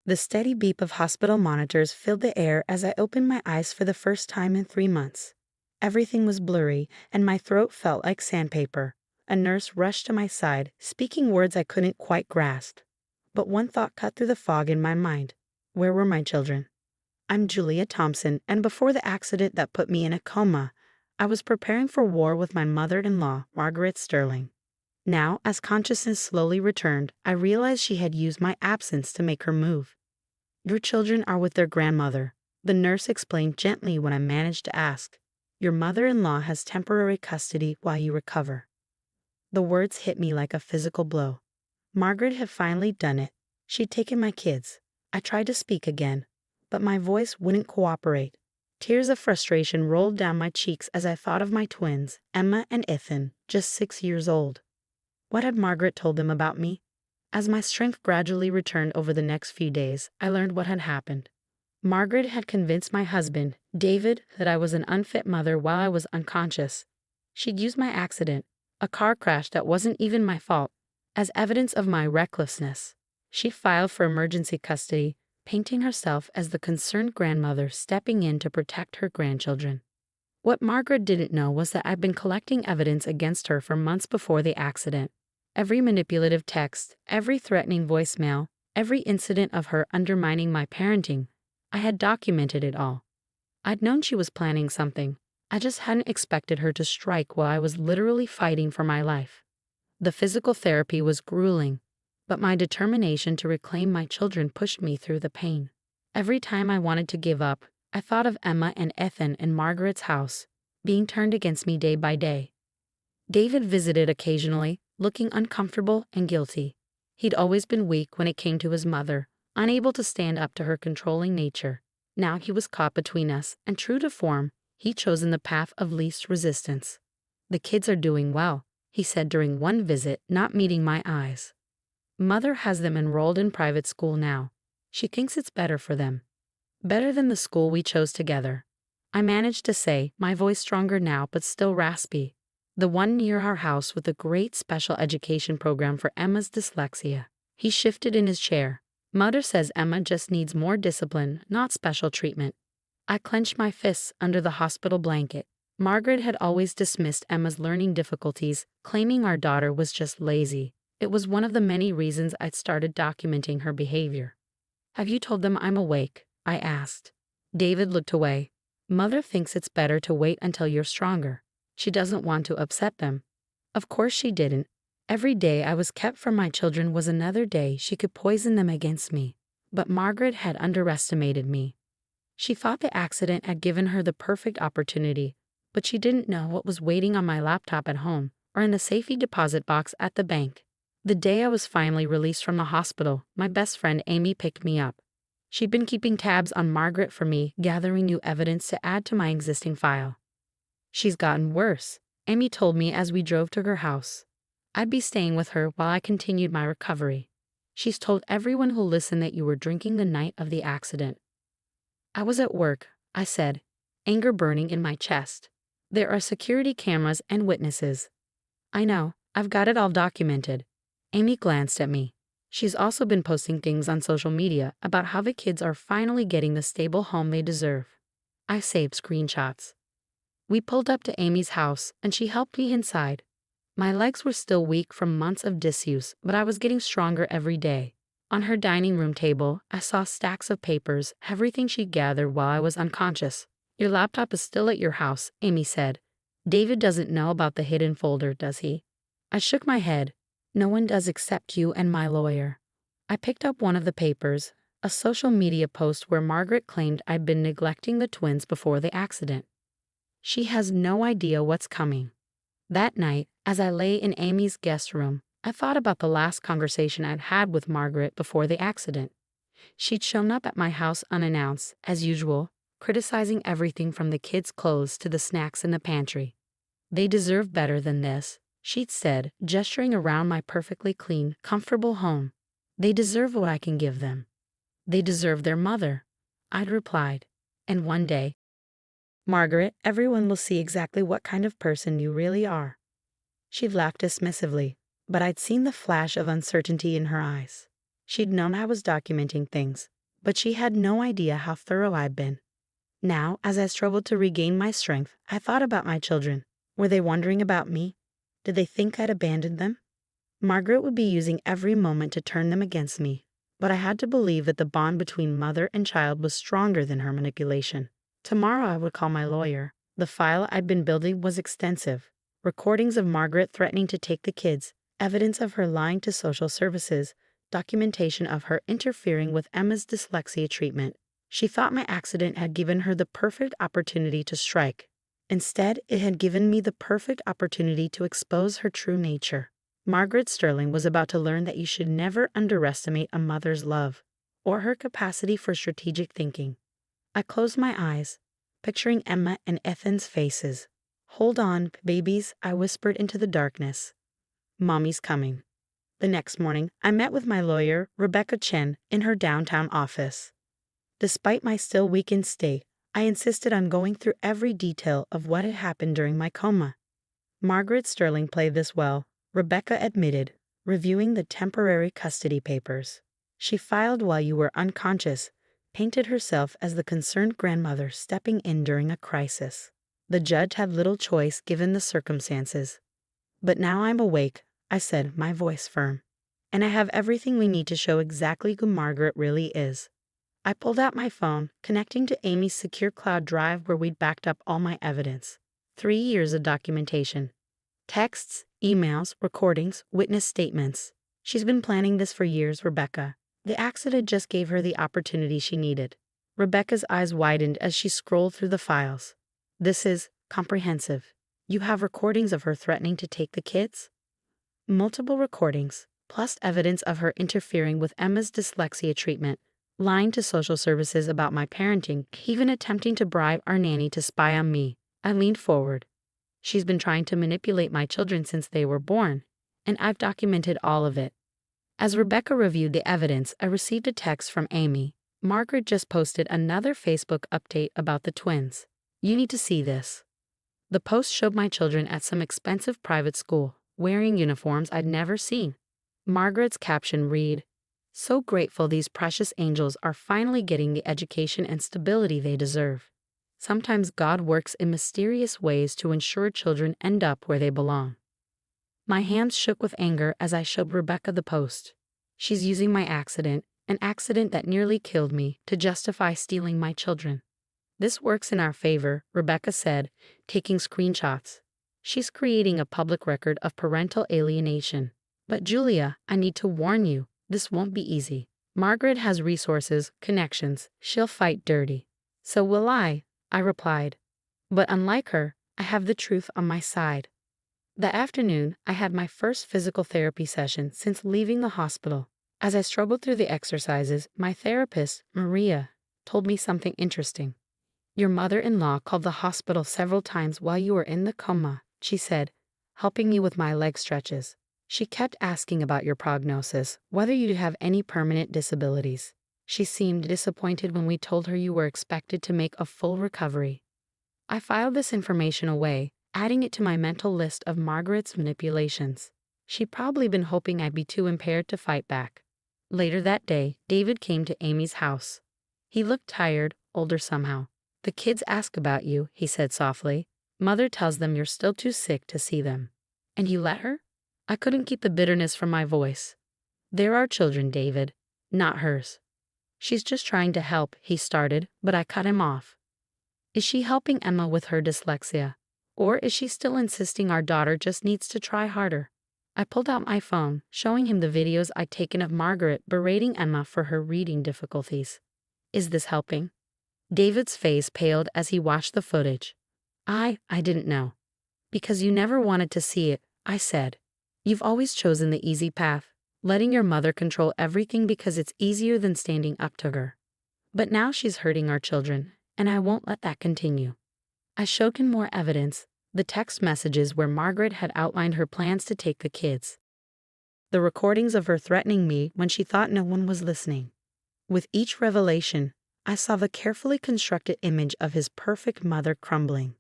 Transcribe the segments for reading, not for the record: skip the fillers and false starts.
The steady beep of hospital monitors filled the air as I opened my eyes for the first time in 3 months. Everything was blurry, and my throat felt like sandpaper. A nurse rushed to my side, speaking words I couldn't quite grasp. But one thought cut through the fog in my mind. Where were my children? I'm Julia Thompson, and before the accident that put me in a coma, I was preparing for war with my mother-in-law, Margaret Sterling. Now, as consciousness slowly returned, I realized she had used my absence to make her move. Your children are with their grandmother, the nurse explained gently when I managed to ask. Your mother-in-law has temporary custody while you recover. The words hit me like a physical blow. Margaret had finally done it. She'd taken my kids. I tried to speak again, but my voice wouldn't cooperate. Tears of frustration rolled down my cheeks as I thought of my twins, Emma and Ethan, just 6 years old. What had Margaret told them about me? As my strength gradually returned over the next few days, I learned what had happened. Margaret had convinced my husband, David, that I was an unfit mother while I was unconscious. She'd used my accident, a car crash that wasn't even my fault, as evidence of my recklessness. She filed for emergency custody, painting herself as the concerned grandmother stepping in to protect her grandchildren. What Margaret didn't know was that I'd been collecting evidence against her for months before the accident. Every manipulative text, every threatening voicemail, every incident of her undermining my parenting, I had documented it all. I'd known she was planning something. I just hadn't expected her to strike while I was literally fighting for my life. The physical therapy was grueling, but my determination to reclaim my children pushed me through the pain. Every time I wanted to give up, I thought of Emma and Ethan in Margaret's house, being turned against me day by day. David visited occasionally, looking uncomfortable and guilty. He'd always been weak when it came to his mother, unable to stand up to her controlling nature. Now he was caught between us, and true to form, he'd chosen the path of least resistance. The kids are doing well, he said during one visit, not meeting my eyes. Mother has them enrolled in private school now. She thinks it's better for them. Better than the school we chose together. I managed to say, my voice stronger now but still raspy. The one near our house with a great special education program for Emma's dyslexia. He shifted in his chair. Mother says Emma just needs more discipline, not special treatment. I clenched my fists under the hospital blanket. Margaret had always dismissed Emma's learning difficulties, claiming our daughter was just lazy. It was one of the many reasons I'd started documenting her behavior. Have you told them I'm awake? I asked. David looked away. Mother thinks it's better to wait until you're stronger. She doesn't want to upset them. Of course she didn't. Every day I was kept from my children was another day she could poison them against me. But Margaret had underestimated me. She thought the accident had given her the perfect opportunity, but she didn't know what was waiting on my laptop at home or in the safety deposit box at the bank. The day I was finally released from the hospital, my best friend Amy picked me up. She'd been keeping tabs on Margaret for me, gathering new evidence to add to my existing file. She's gotten worse, Amy told me as we drove to her house. I'd be staying with her while I continued my recovery. She's told everyone who'll listen that you were drinking the night of the accident. I was at work, I said, anger burning in my chest. There are security cameras and witnesses. I know, I've got it all documented. Amy glanced at me. She's also been posting things on social media about how the kids are finally getting the stable home they deserve. I saved screenshots. We pulled up to Amy's house, and she helped me inside. My legs were still weak from months of disuse, but I was getting stronger every day. On her dining room table, I saw stacks of papers, everything she'd gathered while I was unconscious. Your laptop is still at your house, Amy said. David doesn't know about the hidden folder, does he? I shook my head. No one does except you and my lawyer. I picked up one of the papers, a social media post where Margaret claimed I'd been neglecting the twins before the accident. She has no idea what's coming. That night, as I lay in Amy's guest room, I thought about the last conversation I'd had with Margaret before the accident. She'd shown up at my house unannounced, as usual, criticizing everything from the kids' clothes to the snacks in the pantry. They deserve better than this, she'd said, gesturing around my perfectly clean, comfortable home. They deserve what I can give them. They deserve their mother, I'd replied. And one day, Margaret, everyone will see exactly what kind of person you really are. She'd laughed dismissively, but I'd seen the flash of uncertainty in her eyes. She'd known I was documenting things, but she had no idea how thorough I'd been. Now, as I struggled to regain my strength, I thought about my children. Were they wondering about me? Did they think I'd abandoned them? Margaret would be using every moment to turn them against me, but I had to believe that the bond between mother and child was stronger than her manipulation. Tomorrow I would call my lawyer. The file I'd been building was extensive. Recordings of Margaret threatening to take the kids, evidence of her lying to social services, documentation of her interfering with Emma's dyslexia treatment. She thought my accident had given her the perfect opportunity to strike. Instead, it had given me the perfect opportunity to expose her true nature. Margaret Sterling was about to learn that you should never underestimate a mother's love or her capacity for strategic thinking. I closed my eyes, picturing Emma and Ethan's faces. "Hold on, babies," I whispered into the darkness. "Mommy's coming." The next morning, I met with my lawyer, Rebecca Chen, in her downtown office. Despite my still weakened state, I insisted on going through every detail of what had happened during my coma. "Margaret Sterling played this well," Rebecca admitted, reviewing the temporary custody papers. "She filed while you were unconscious, painted herself as the concerned grandmother stepping in during a crisis. The judge had little choice given the circumstances. But now I'm awake," I said, my voice firm. "And I have everything we need to show exactly who Margaret really is." I pulled out my phone, connecting to Amy's secure cloud drive where we'd backed up all my evidence. 3 years of documentation. Texts, emails, recordings, witness statements. "She's been planning this for years, Rebecca. The accident just gave her the opportunity she needed." Rebecca's eyes widened as she scrolled through the files. "This is comprehensive. You have recordings of her threatening to take the kids?" "Multiple recordings, plus evidence of her interfering with Emma's dyslexia treatment, lying to social services about my parenting, even attempting to bribe our nanny to spy on me." I leaned forward. "She's been trying to manipulate my children since they were born, and I've documented all of it." As Rebecca reviewed the evidence, I received a text from Amy. "Margaret just posted another Facebook update about the twins. You need to see this." The post showed my children at some expensive private school, wearing uniforms I'd never seen. Margaret's caption read, "So grateful these precious angels are finally getting the education and stability they deserve. Sometimes God works in mysterious ways to ensure children end up where they belong." My hands shook with anger as I showed Rebecca the post. She's using my accident, an accident that nearly killed me, to justify stealing my children. "This works in our favor," Rebecca said, taking screenshots. "She's creating a public record of parental alienation. But Julia, I need to warn you, this won't be easy. Margaret has resources, connections, she'll fight dirty." "So will I," I replied. "But unlike her, I have the truth on my side." That afternoon, I had my first physical therapy session since leaving the hospital. As I struggled through the exercises, my therapist, Maria, told me something interesting. "Your mother-in-law called the hospital several times while you were in the coma," she said, helping me with my leg stretches. "She kept asking about your prognosis, whether you have any permanent disabilities. She seemed disappointed when we told her you were expected to make a full recovery." I filed this information away, adding it to my mental list of Margaret's manipulations. She'd probably been hoping I'd be too impaired to fight back. Later that day, David came to Amy's house. He looked tired, older somehow. "The kids ask about you," he said softly. "Mother tells them you're still too sick to see them." "And you let her?" I couldn't keep the bitterness from my voice. "They're our children, David, not hers." "She's just trying to help," he started, but I cut him off. "Is she helping Emma with her dyslexia? Or is she still insisting our daughter just needs to try harder?" I pulled out my phone, showing him the videos I'd taken of Margaret berating Emma for her reading difficulties. "Is this helping?" David's face paled as he watched the footage. I didn't know. "Because you never wanted to see it," I said. "You've always chosen the easy path, letting your mother control everything because it's easier than standing up to her. But now she's hurting our children, and I won't let that continue." I showed him more evidence, the text messages where Margaret had outlined her plans to take the kids. The recordings of her threatening me when she thought no one was listening. With each revelation, I saw the carefully constructed image of his perfect mother crumbling.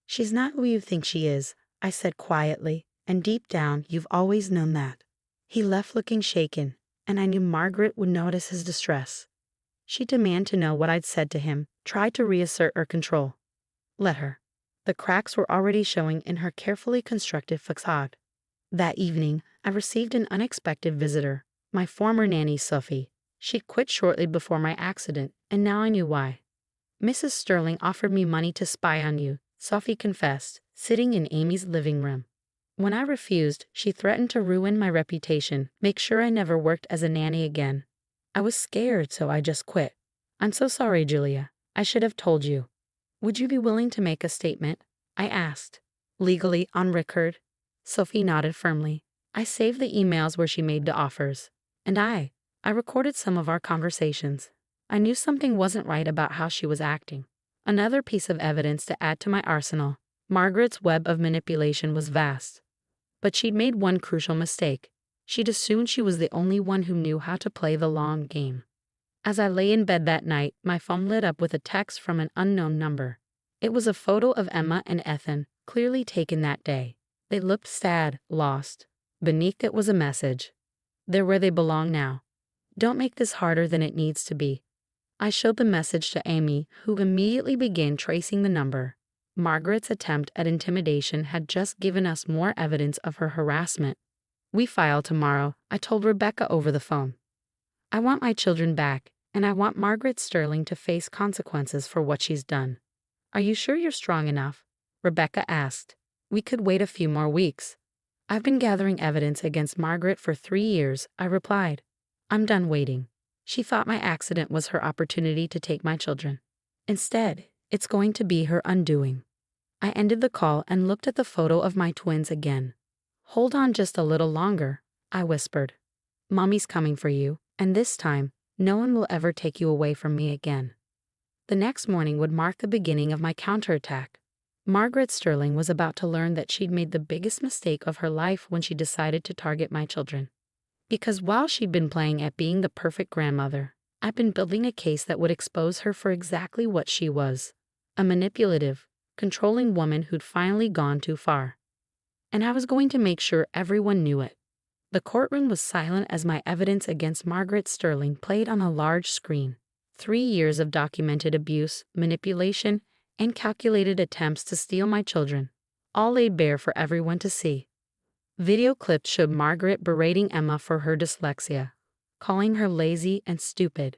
"She's not who you think she is," I said quietly, "and deep down you've always known that." He left looking shaken, and I knew Margaret would notice his distress. She demanded to know what I'd said to him, tried to reassert her control. Let her. The cracks were already showing in her carefully constructed facade. That evening, I received an unexpected visitor, my former nanny Sophie. She'd quit shortly before my accident, and now I knew why. Mrs. Sterling offered me money to spy on you, Sophie confessed, sitting in Amy's living room. When I refused, she threatened to ruin my reputation, make sure I never worked as a nanny again. I was scared, so I just quit. I'm so sorry, Julia. I should have told you. Would you be willing to make a statement? I asked. Legally, on record? Sophie nodded firmly. I saved the emails where she made the offers. And I recorded some of our conversations. I knew something wasn't right about how she was acting. Another piece of evidence to add to my arsenal. Margaret's web of manipulation was vast. But she'd made one crucial mistake. She'd assumed she was the only one who knew how to play the long game. As I lay in bed that night, my phone lit up with a text from an unknown number. It was a photo of Emma and Ethan, clearly taken that day. They looked sad, lost. Beneath it was a message. They're where they belong now. Don't make this harder than it needs to be. I showed the message to Amy, who immediately began tracing the number. Margaret's attempt at intimidation had just given us more evidence of her harassment. We file tomorrow, I told Rebecca over the phone. I want my children back, and I want Margaret Sterling to face consequences for what she's done. Are you sure you're strong enough? Rebecca asked. We could wait a few more weeks. I've been gathering evidence against Margaret for 3 years, I replied. I'm done waiting. She thought my accident was her opportunity to take my children. Instead, it's going to be her undoing. I ended the call and looked at the photo of my twins again. Hold on just a little longer, I whispered. Mommy's coming for you, and this time, no one will ever take you away from me again. The next morning would mark the beginning of my counterattack. Margaret Sterling was about to learn that she'd made the biggest mistake of her life when she decided to target my children. Because while she'd been playing at being the perfect grandmother, I'd been building a case that would expose her for exactly what she was, a manipulative, controlling woman who'd finally gone too far. And I was going to make sure everyone knew it. The courtroom was silent as my evidence against Margaret Sterling played on a large screen. 3 years of documented abuse, manipulation, and calculated attempts to steal my children, all laid bare for everyone to see. Video clips showed Margaret berating Emma for her dyslexia, calling her lazy and stupid.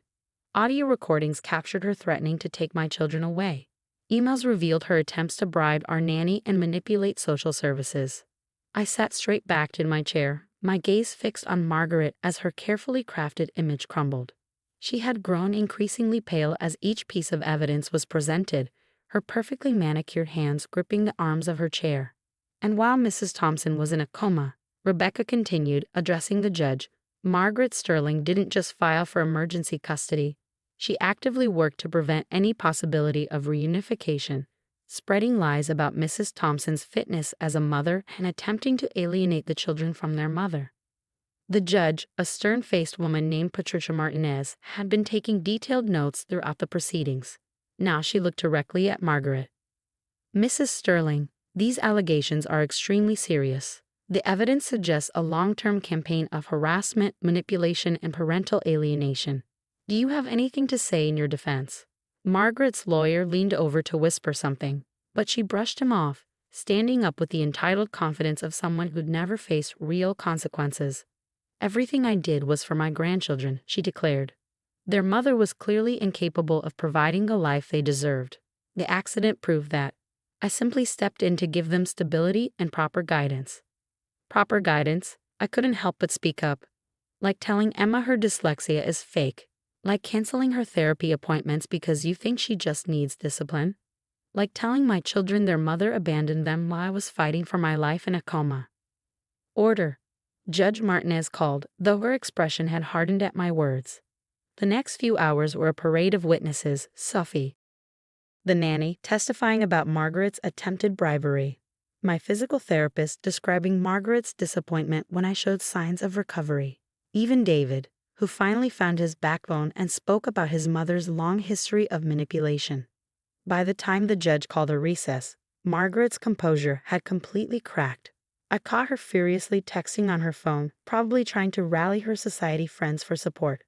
Audio recordings captured her threatening to take my children away. Emails revealed her attempts to bribe our nanny and manipulate social services. I sat straight backed in my chair, my gaze fixed on Margaret as her carefully crafted image crumbled. She had grown increasingly pale as each piece of evidence was presented, her perfectly manicured hands gripping the arms of her chair. And while Mrs. Thompson was in a coma, Rebecca continued, addressing the judge. Margaret Sterling didn't just file for emergency custody. She actively worked to prevent any possibility of reunification, spreading lies about Mrs. Thompson's fitness as a mother and attempting to alienate the children from their mother. The judge, a stern-faced woman named Patricia Martinez, had been taking detailed notes throughout the proceedings. Now she looked directly at Margaret. Mrs. Sterling, these allegations are extremely serious. The evidence suggests a long-term campaign of harassment, manipulation, and parental alienation. Do you have anything to say in your defense? Margaret's lawyer leaned over to whisper something, but she brushed him off, standing up with the entitled confidence of someone who'd never faced real consequences. Everything I did was for my grandchildren, she declared. Their mother was clearly incapable of providing the life they deserved. The accident proved that. I simply stepped in to give them stability and proper guidance. Proper guidance? I couldn't help but speak up. Like telling Emma her dyslexia is fake. Like canceling her therapy appointments because you think she just needs discipline. Like telling my children their mother abandoned them while I was fighting for my life in a coma. Order. Judge Martinez called, though her expression had hardened at my words. The next few hours were a parade of witnesses. Sophie, the nanny, testifying about Margaret's attempted bribery. My physical therapist describing Margaret's disappointment when I showed signs of recovery. Even David, who finally found his backbone and spoke about his mother's long history of manipulation. By the time the judge called a recess, Margaret's composure had completely cracked. I caught her furiously texting on her phone, probably trying to rally her society friends for support.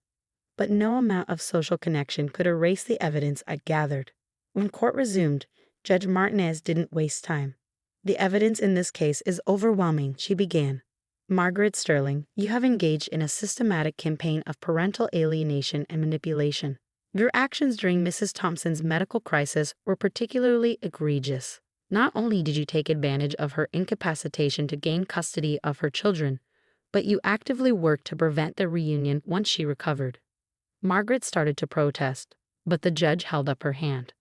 but no amount of social connection could erase the evidence I'd gathered. When court resumed, Judge Martinez didn't waste time. "The evidence in this case is overwhelming," she began. "Margaret Sterling, you have engaged in a systematic campaign of parental alienation and manipulation. Your actions during Mrs. Thompson's medical crisis were particularly egregious. Not only did you take advantage of her incapacitation to gain custody of her children, but you actively worked to prevent their reunion once she recovered." Margaret started to protest, but the judge held up her hand.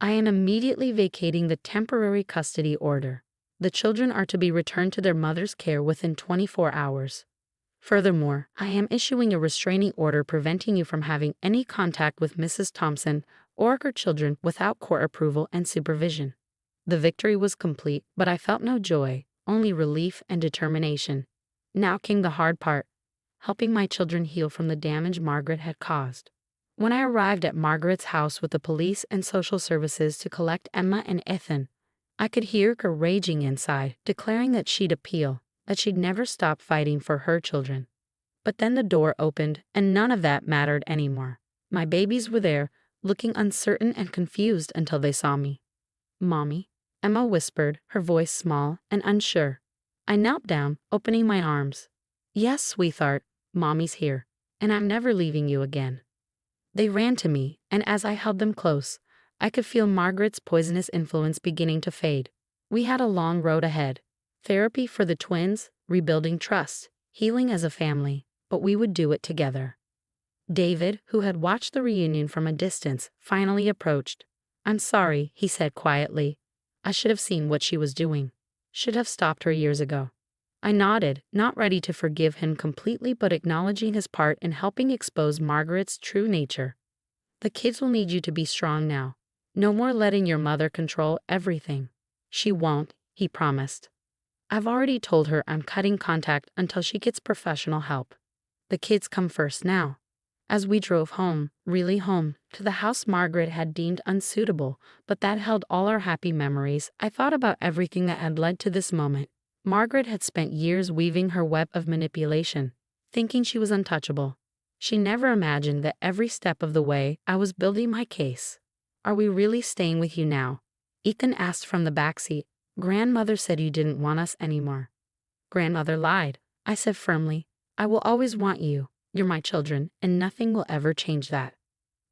"I am immediately vacating the temporary custody order. The children are to be returned to their mother's care within 24 hours. Furthermore, I am issuing a restraining order preventing you from having any contact with Mrs. Thompson or her children without court approval and supervision." The victory was complete, but I felt no joy, only relief and determination. Now came the hard part: helping my children heal from the damage Margaret had caused. When I arrived at Margaret's house with the police and social services to collect Emma and Ethan, I could hear her raging inside, declaring that she'd appeal, that she'd never stop fighting for her children. But then the door opened, and none of that mattered anymore. My babies were there, looking uncertain and confused until they saw me. "Mommy," Emma whispered, her voice small and unsure. I knelt down, opening my arms. "Yes, sweetheart, Mommy's here, and I'm never leaving you again." They ran to me, and as I held them close, I could feel Margaret's poisonous influence beginning to fade. We had a long road ahead: therapy for the twins, rebuilding trust, healing as a family, but we would do it together. David, who had watched the reunion from a distance, finally approached. "I'm sorry," he said quietly. "I should have seen what she was doing. Should have stopped her years ago." I nodded, not ready to forgive him completely but acknowledging his part in helping expose Margaret's true nature. "The kids will need you to be strong now. No more letting your mother control everything." "She won't," he promised. "I've already told her I'm cutting contact until she gets professional help. The kids come first now." As we drove home, really home, to the house Margaret had deemed unsuitable, but that held all our happy memories, I thought about everything that had led to this moment. Margaret had spent years weaving her web of manipulation, thinking she was untouchable. She never imagined that every step of the way I was building my case. "Are we really staying with you now?" Ethan asked from the backseat. "Grandmother said you didn't want us anymore." "Grandmother lied," I said firmly. "I will always want you. You're my children, and nothing will ever change that."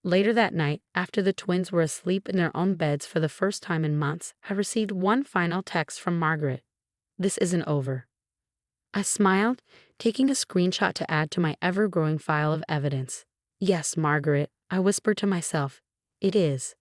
Later that night, after the twins were asleep in their own beds for the first time in months, I received one final text from Margaret. "This isn't over." I smiled, taking a screenshot to add to my ever-growing file of evidence. "Yes, Margaret," I whispered to myself, "it is."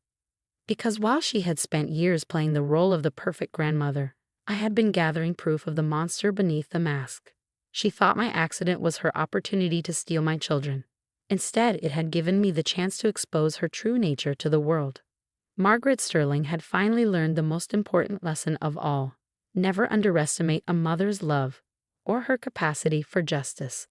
Because while she had spent years playing the role of the perfect grandmother, I had been gathering proof of the monster beneath the mask. She thought my accident was her opportunity to steal my children. Instead, it had given me the chance to expose her true nature to the world. Margaret Sterling had finally learned the most important lesson of all: never underestimate a mother's love or her capacity for justice.